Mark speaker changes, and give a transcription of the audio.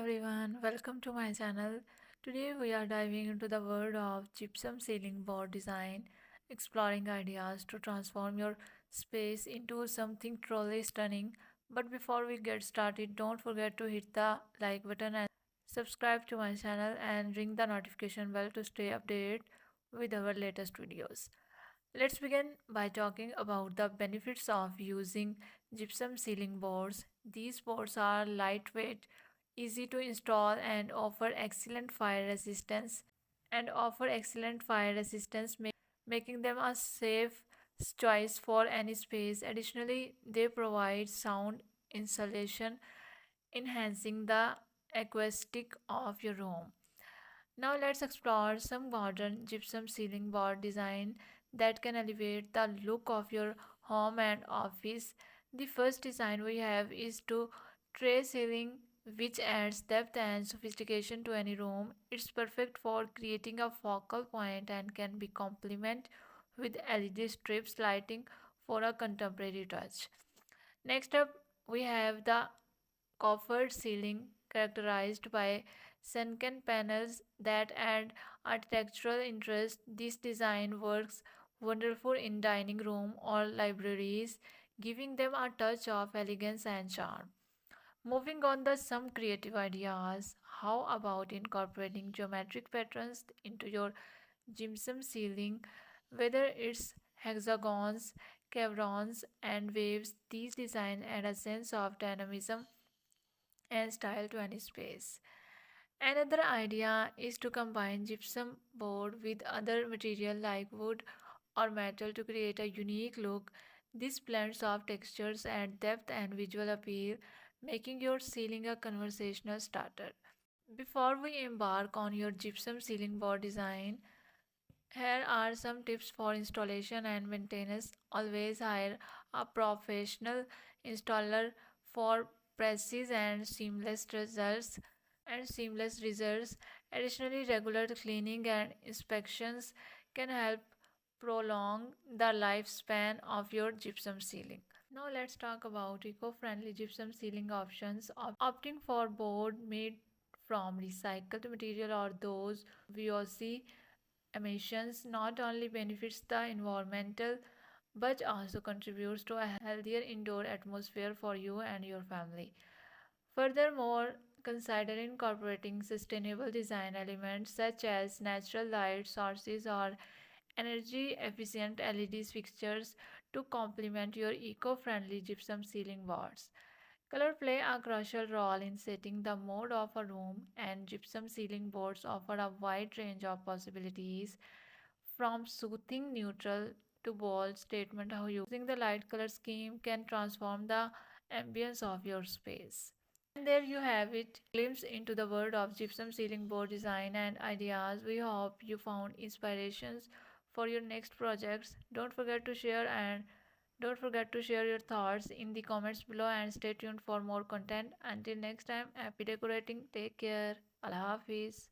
Speaker 1: everyone, welcome to my channel. Today we are diving into the world of gypsum ceiling board design, exploring ideas to transform your space into something truly stunning. But before we get started, don't forget to hit the like button and subscribe to my channel and ring the notification bell to stay updated with our latest videos. Let's begin by talking about the benefits of using gypsum ceiling boards. These boards are lightweight, easy to install and offer excellent fire resistance, making them a safe choice for any space. Additionally, they provide sound insulation, enhancing the acoustic of your room. Now let's explore some modern gypsum ceiling board design that can elevate the look of your home and office. The first design we have is to tray ceiling, which adds depth and sophistication to any room. It's perfect for creating a focal point and can be complemented with LED strips lighting for a contemporary touch. Next up, we have the coffered ceiling characterized by sunken panels that add architectural interest. This design works wonderful in dining room or libraries, giving them a touch of elegance and charm. Moving on the some creative ideas, how about incorporating geometric patterns into your gypsum ceiling, whether it's hexagons, chevrons, and waves. These designs add a sense of dynamism and style to any space. Another idea is to combine gypsum board with other material like wood or metal to create a unique look. This blends of textures add depth and visual appeal, making your ceiling a conversational starter. Before we embark on your gypsum ceiling board design, here are some tips for installation and maintenance. Always hire a professional installer for precise and seamless results. Additionally, regular cleaning and inspections can help prolong the lifespan of your gypsum ceiling. Now let's talk about eco-friendly gypsum ceiling options. Opting for board made from recycled material or those VOC emissions not only benefits the environmental but also contributes to a healthier indoor atmosphere for you and your family. Furthermore, consider incorporating sustainable design elements such as natural light sources or energy efficient LED fixtures to complement your eco friendly gypsum ceiling boards. Color play a crucial role in setting the mood of a room, and gypsum ceiling boards offer a wide range of possibilities from soothing neutral to bold statement. How using the light color scheme can transform the ambience of your space. And there you have it, glimpse into the world of gypsum ceiling board design and ideas. We hope you found inspirations for your next projects. Don't forget to share your thoughts in the comments below and stay tuned for more content. Until next time, happy decorating. Take care. Allah Hafiz.